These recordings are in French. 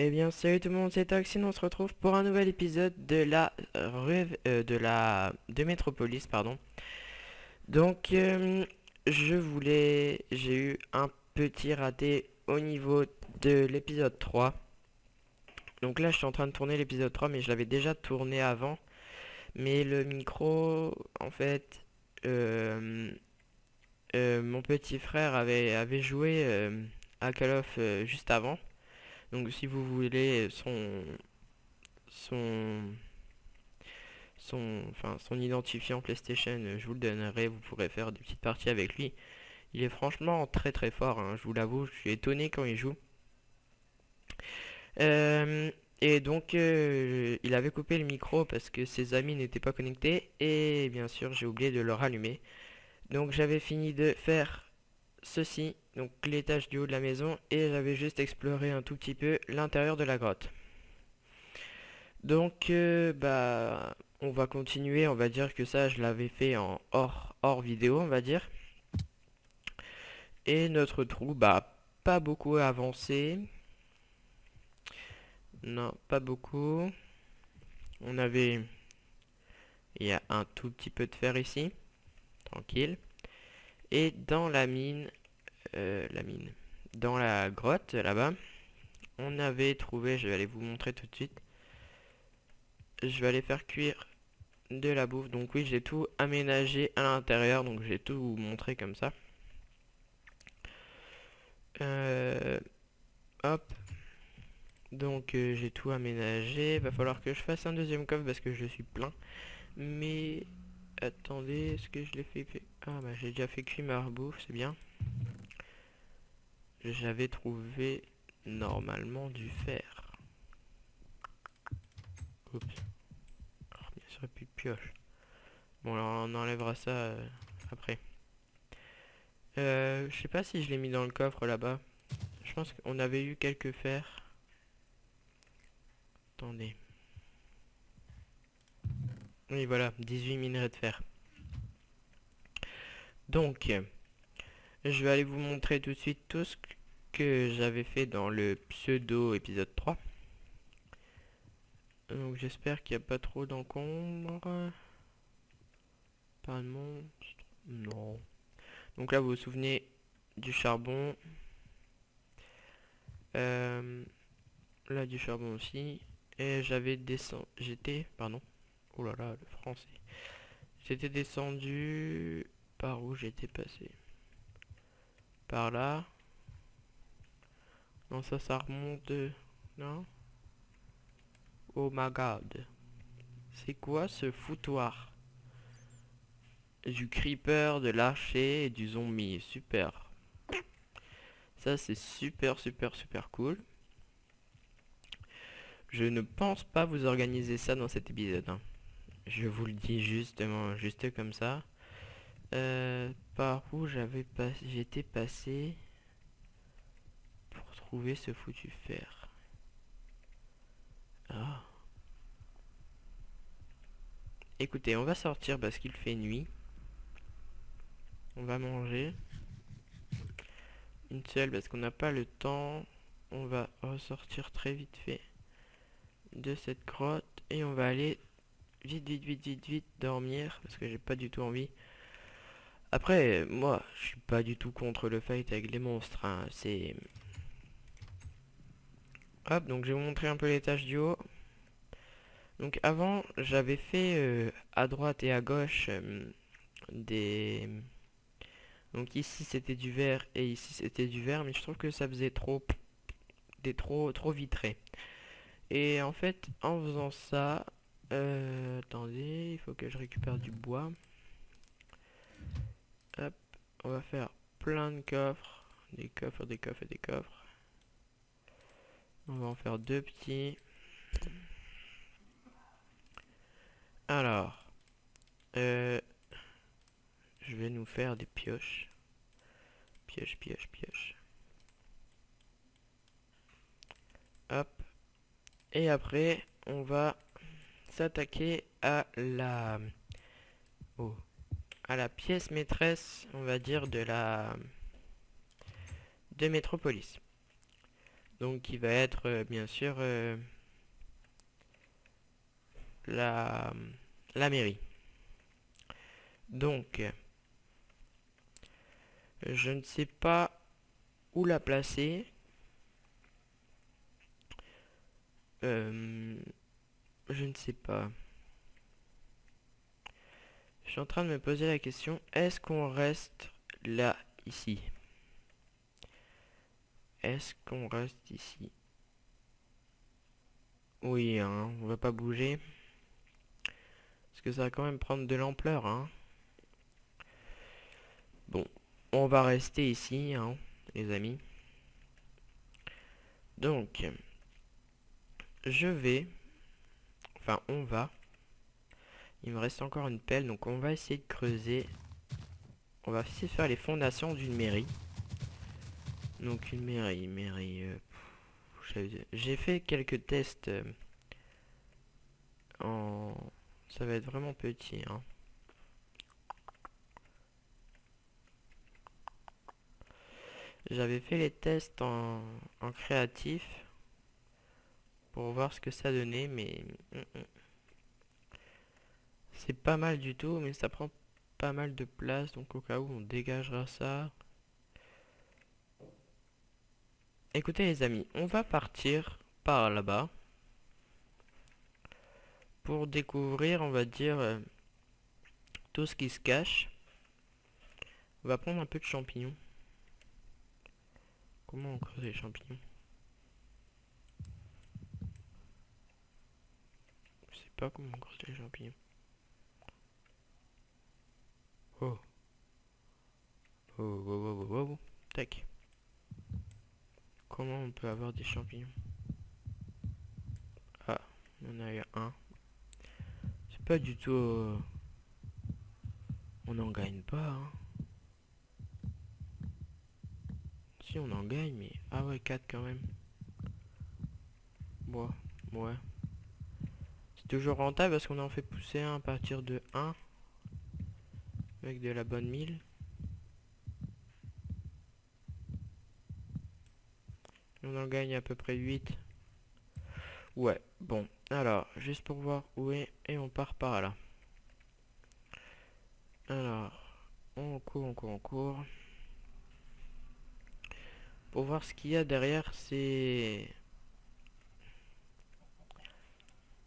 Eh bien, salut tout le monde, c'est Toxin, on se retrouve pour un nouvel épisode de Metropolis, pardon. Donc, j'ai eu un petit raté au niveau de l'épisode 3. Donc là, je suis en train de tourner l'épisode 3, mais je l'avais déjà tourné avant. Mais le micro, en fait, euh, mon petit frère avait joué à Call of juste avant. Donc, si vous voulez son son identifiant PlayStation, je vous le donnerai, vous pourrez faire des petites parties avec lui. Il est franchement très très fort, hein, je vous l'avoue, je suis étonné quand il joue. Euh, et donc, il avait coupé le micro parce que ses amis n'étaient pas connectés, et bien sûr, j'ai oublié de le rallumer. Donc, j'avais fini de faire ceci, donc l'étage du haut de la maison, et j'avais juste exploré un tout petit peu l'intérieur de la grotte. Donc, on va continuer. On va dire que ça, je l'avais fait en hors vidéo, on va dire. Et notre trou, pas beaucoup avancé. Non, pas beaucoup. On avait, il y a un tout petit peu de fer ici, tranquille. Et dans la mine, dans la grotte là-bas, on avait trouvé, je vais aller vous montrer tout de suite. Je vais aller faire cuire de la bouffe. Donc oui, j'ai tout aménagé à l'intérieur, donc j'ai tout montré comme ça. Euh, Hop, donc j'ai tout aménagé. Va falloir que je fasse un deuxième coffre parce que je suis plein. Mais attendez, est-ce que je l'ai fait? Ah bah j'ai déjà fait cuire ma bouffe, c'est bien. J'avais trouvé normalement du fer. Oups, oh, bien sûr plus de pioche. Bon alors on enlèvera ça après. Je sais pas si je l'ai mis dans le coffre là-bas. Je pense qu'on avait eu quelques fers. Attendez. Oui voilà, 18 minerais de fer. Donc, je vais aller vous montrer tout de suite tout ce que j'avais fait dans le pseudo épisode 3. Donc j'espère qu'il n'y a pas trop d'encombre. Pas de monstre. Non. Donc là vous vous souvenez du charbon. Euh, Là du charbon aussi. Et j'avais descendu. J'étais. Pardon. Oh là là, le français. J'étais descendu. Par où j'étais passé? Par là. Non, ça remonte. Non? Oh my god. C'est quoi ce foutoir? Du creeper, de l'archer et du zombie. Super. Ça, c'est super, super, super cool. Je ne pense pas vous organiser ça dans cet épisode, hein. Je vous le dis justement, juste comme ça. Par où j'étais passé pour trouver ce foutu fer. Ah. Écoutez, on va sortir parce qu'il fait nuit. On va manger. Une seule parce qu'on n'a pas le temps. On va ressortir très vite fait de cette grotte et on va aller vite, vite, vite, vite, vite dormir parce que j'ai pas du tout envie. Après, moi, je suis pas du tout contre le fight avec les monstres, hein. C'est... Hop, donc je vais vous montrer un peu les tâches du haut. Donc avant, j'avais fait à droite et à gauche des... Donc ici c'était du vert et ici c'était du vert, mais je trouve que ça faisait trop vitré. Et en fait, en faisant ça... attendez, il faut que je récupère du bois. Hop, on va faire plein de coffres. Des coffres, des coffres et des coffres. On va en faire deux petits. Alors, euh, je vais nous faire des pioches. Pioche, pioche, pioche. Hop. Et après, on va s'attaquer à oh, à la pièce maîtresse, on va dire, de Metropolis. Donc qui va être bien sûr la, la mairie. Donc je ne sais pas où la placer. Euh, je ne sais pas. Je suis en train de me poser la question, est-ce qu'on reste là, ici? Est-ce qu'on reste ici? Oui, hein, on va pas bouger. Parce que ça va quand même prendre de l'ampleur, hein. Bon, on va rester ici, hein, les amis. Donc, je vais... Enfin, on va... Il me reste encore une pelle, donc on va essayer de creuser. On va essayer de faire les fondations d'une mairie. Donc une mairie... j'ai fait quelques tests en... Ça va être vraiment petit, hein. J'avais fait les tests en créatif pour voir ce que ça donnait, mais c'est pas mal du tout, mais ça prend pas mal de place, donc au cas où on dégagera ça. Écoutez les amis, on va partir par là-bas pour découvrir, on va dire, tout ce qui se cache. On va prendre un peu de champignons. Comment on creuse les champignons? Je sais pas comment on creuse les champignons. Oh, oh, oh, oh, oh, oh, oh. Tac. Comment on peut avoir des champignons? Ah, on a eu un. C'est pas du tout... On n'en gagne pas, hein. Si, on en gagne, mais... Ah ouais, 4 quand même. Bon, ouais. C'est toujours rentable parce qu'on en fait pousser un à partir de 1. Avec de la bonne mille. On en gagne à peu près 8. Ouais, bon. Alors, juste pour voir où est... Et on part par là. Alors, on court, on court, on court. Pour voir ce qu'il y a derrière, c'est...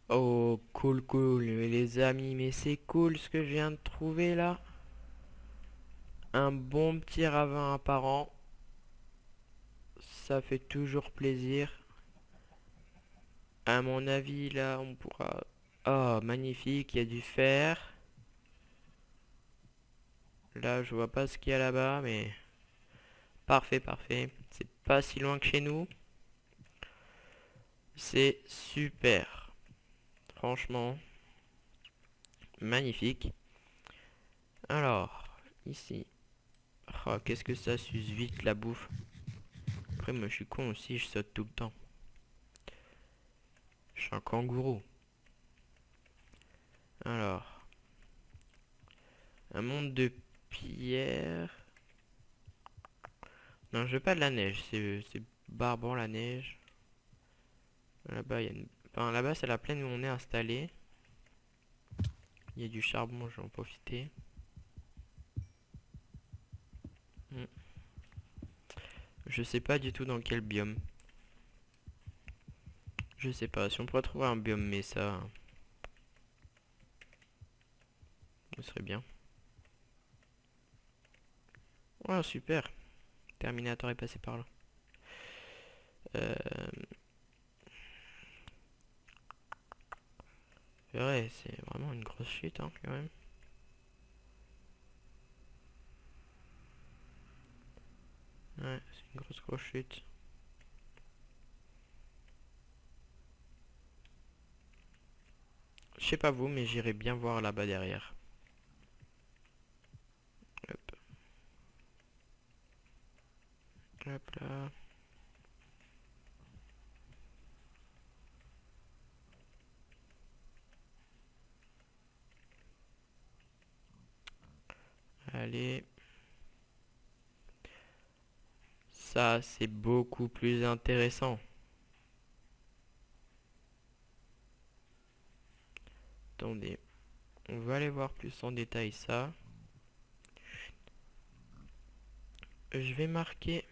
Oh, cool, cool, les amis, mais c'est cool ce que je viens de trouver là. Un bon petit ravin apparent. Ça fait toujours plaisir. À mon avis, là, on pourra... Oh, magnifique, il y a du fer. Là, je vois pas ce qu'il y a là-bas, mais... Parfait, parfait. C'est pas si loin que chez nous. C'est super. Franchement, magnifique. Alors, ici. Oh, qu'est-ce que ça s'use vite la bouffe. Après, moi, je suis con aussi, je saute tout le temps. Je suis un kangourou. Alors, un monde de pierre. Non, je veux pas de la neige, c'est barbant la neige. Là-bas, il y a une... Enfin, là-bas, c'est la plaine où on est installé. Il y a du charbon, je vais en profiter. Hmm. Je sais pas du tout dans quel biome. Je sais pas, si on pourrait trouver un biome mais ça, ce serait bien. Ouais, super. Terminator est passé par là. Euh... Ouais, c'est vraiment une grosse chute, hein, quand même. Ouais, c'est une grosse chute. Je sais pas vous, mais j'irai bien voir là-bas derrière. Hop. Hop là. Allez. ça, c'est beaucoup plus intéressant. Attendez, on va aller voir plus en détail ça. Je vais marquer...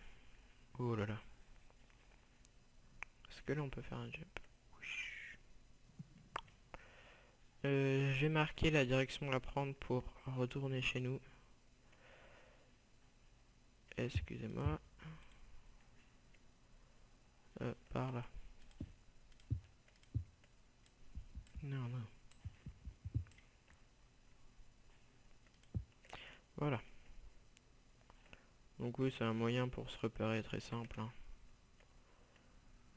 Oh là là. Est-ce que là on peut faire un jump? Je vais marquer la direction à prendre pour retourner chez nous. Excusez-moi. Par là. Non, non. Voilà. Donc oui, c'est un moyen pour se repérer très simple, hein.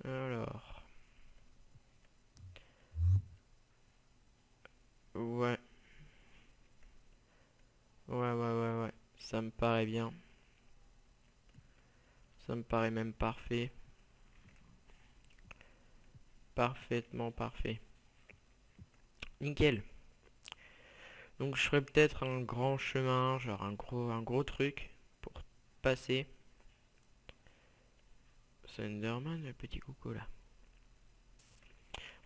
Alors. Ouais. Ouais. Ça me paraît bien. Ça me paraît même parfait. Parfaitement parfait. Nickel. Donc je ferai peut-être un grand chemin, genre un gros truc pour passer. Slenderman, le petit coucou là.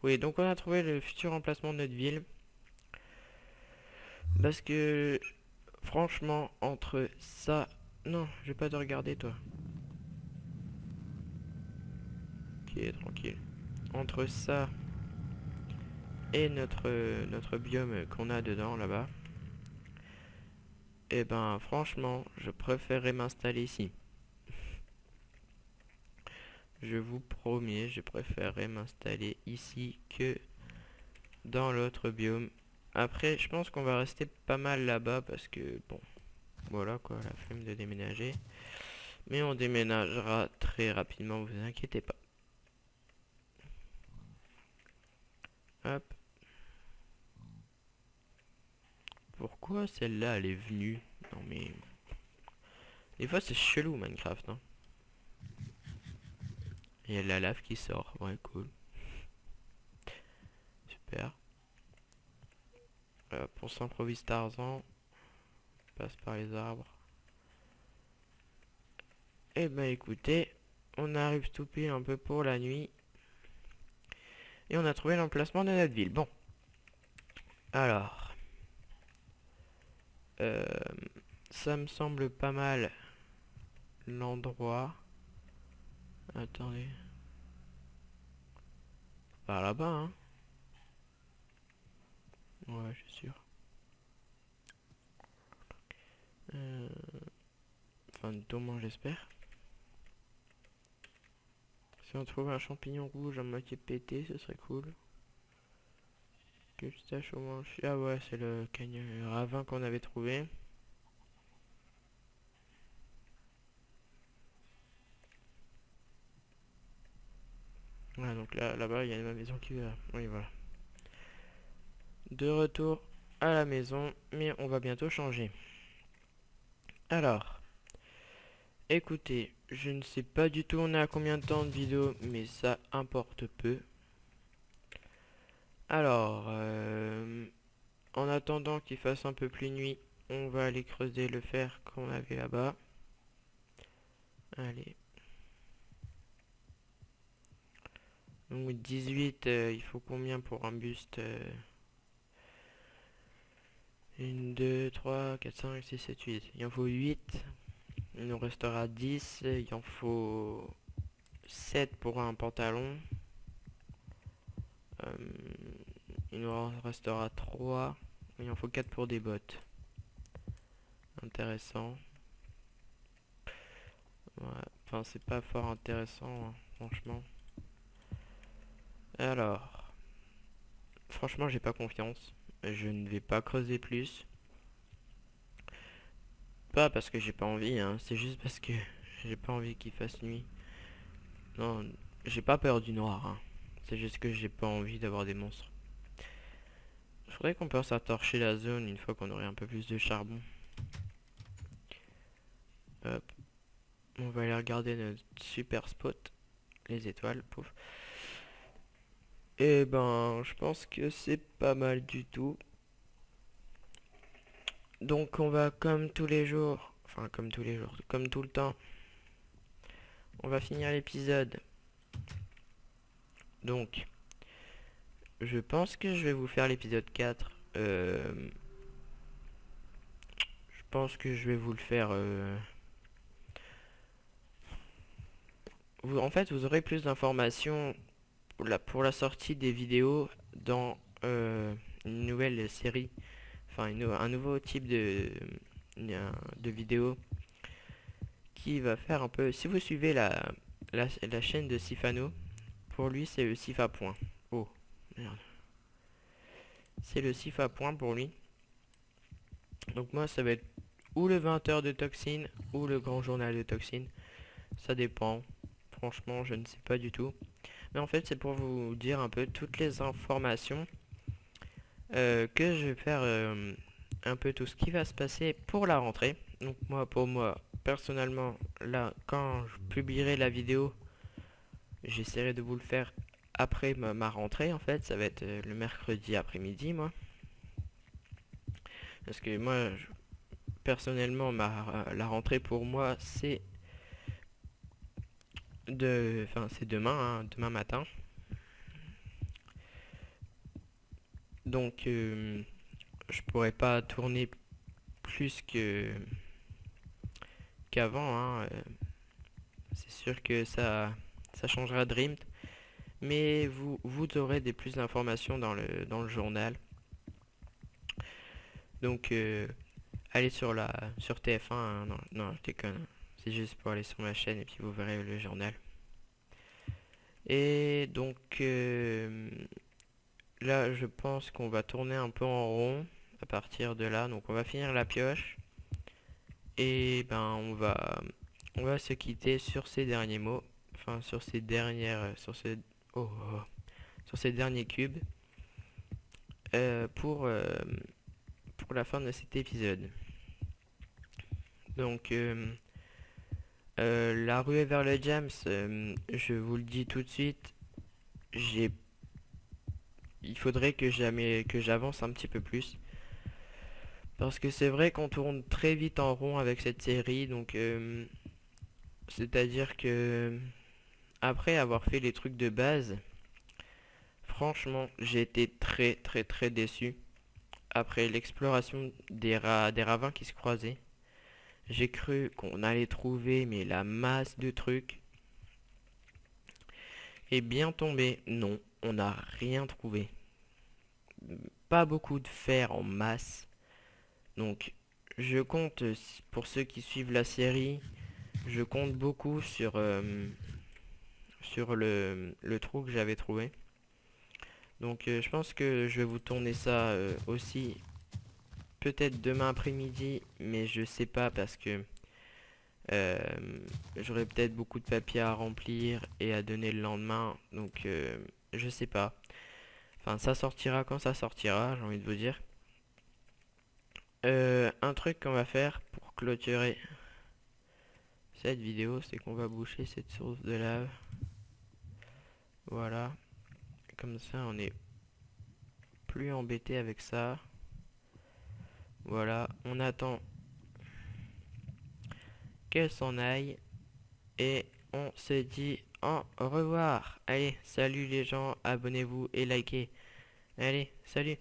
Oui, donc on a trouvé le futur emplacement de notre ville. Parce que franchement, entre ça... Non, je vais pas te regarder toi. Ok, tranquille. Entre ça et notre biome qu'on a dedans là-bas, et ben franchement, je préférerais m'installer ici. Je vous promets, je préférerais m'installer ici que dans l'autre biome. Après, je pense qu'on va rester pas mal là-bas parce que, bon, voilà quoi, la flemme de déménager. Mais on déménagera très rapidement, vous inquiétez pas. Hop. Pourquoi celle-là, elle est venue? Non mais... Des fois, c'est chelou, Minecraft, hein. Il y a de la lave qui sort. Ouais, cool. Super. Hop, on s'improvise Tarzan. Passe par les arbres. Eh ben, écoutez, on arrive tout pile un peu pour la nuit. Et on a trouvé l'emplacement de notre ville. Bon. Alors. Euh, Ça me semble pas mal l'endroit. Attendez. Par là-bas, hein. Ouais, je suis sûr. Enfin, dommage, j'espère. Si on trouve un champignon rouge à moitié pété, ce serait cool. Pistache au manche. Ah ouais, c'est le ravin qu'on avait trouvé. Voilà, donc là-bas, il y a ma maison qui va. Oui, voilà. De retour à la maison, mais on va bientôt changer. Alors, écoutez, je ne sais pas du tout on est à combien de temps de vidéo, mais ça importe peu. Alors, en attendant qu'il fasse un peu plus nuit, on va aller creuser le fer qu'on avait là-bas. Allez. Donc 18, il faut combien pour un buste 1, 2, 3, 4, 5, 6, 7, 8. Il en faut 8. Il nous restera 10. Il en faut 7 pour un pantalon. Euh, il nous en restera 3. Il en faut 4 pour des bottes. Intéressant. Ouais. Enfin, c'est pas fort intéressant, hein, franchement. Alors, franchement, j'ai pas confiance. Je ne vais pas creuser plus. Pas parce que j'ai pas envie, hein. C'est juste parce que j'ai pas envie qu'il fasse nuit. Non, j'ai pas peur du noir, hein. C'est juste que j'ai pas envie d'avoir des monstres. Je faudrait qu'on pense à torcher la zone une fois qu'on aurait un peu plus de charbon. Hop. On va aller regarder notre super spot. Les étoiles, pouf. Et ben, je pense que c'est pas mal du tout. Donc on va comme tous les jours, enfin comme tous les jours, comme tout le temps, on va finir l'épisode. Donc, je pense que je vais vous faire l'épisode 4. Je pense que je vais vous le faire... en fait, vous aurez plus d'informations pour la sortie des vidéos dans une nouvelle série. Enfin, un nouveau type de vidéo qui va faire un peu... Si vous suivez la chaîne de Sifano, pour lui c'est le Sifa point. Oh, merde. C'est le Sifa point pour lui. Donc moi ça va être ou le 20 heures de Toxine ou le grand journal de Toxine. Ça dépend. Franchement, je ne sais pas du tout. Mais en fait, c'est pour vous dire un peu toutes les informations que je vais faire un peu tout ce qui va se passer pour la rentrée. Donc pour moi, personnellement, là, quand je publierai la vidéo, j'essaierai de vous le faire après ma rentrée, en fait. Ça va être le mercredi après-midi, moi. Parce que moi, personnellement, la rentrée pour moi, c'est c'est demain, hein, demain matin. Donc, je pourrais pas tourner plus qu'avant, hein. C'est sûr que ça changera Dream, mais vous aurez des plus d'informations dans le journal. Donc, allez sur TF1, hein. Non, non, je déconne. C'est juste pour aller sur ma chaîne et puis vous verrez le journal. Et donc, là, je pense qu'on va tourner un peu en rond à partir de là. Donc, on va finir la pioche. Et ben, on va se quitter sur ces derniers mots. Enfin, sur ces dernières... sur ces derniers cubes. Pour la fin de cet épisode. Donc, la ruée vers le James, je vous le dis tout de suite, il faudrait que j'avance un petit peu plus. Parce que c'est vrai qu'on tourne très vite en rond avec cette série, donc c'est-à-dire que après avoir fait les trucs de base, franchement, j'ai été très très très déçu. Après l'exploration des ravins qui se croisaient, j'ai cru qu'on allait trouver mais la masse de trucs. Et bien tombé, non, on n'a rien trouvé. Pas beaucoup de fer en masse. Donc je compte, pour ceux qui suivent la série, je compte beaucoup sur le trou que j'avais trouvé. Donc je pense que je vais vous tourner ça aussi peut-être demain après-midi, mais je sais pas parce que euh, j'aurai peut-être beaucoup de papier à remplir et à donner le lendemain, donc je sais pas. Enfin, ça sortira quand ça sortira, j'ai envie de vous dire. Un truc qu'on va faire pour clôturer cette vidéo, c'est qu'on va boucher cette source de lave. Voilà. Comme ça, on est plus embêté avec ça. Voilà, on attend qu'elle s'en aille. Et on se dit au revoir. Allez, salut les gens, abonnez-vous et likez. Allez, salut.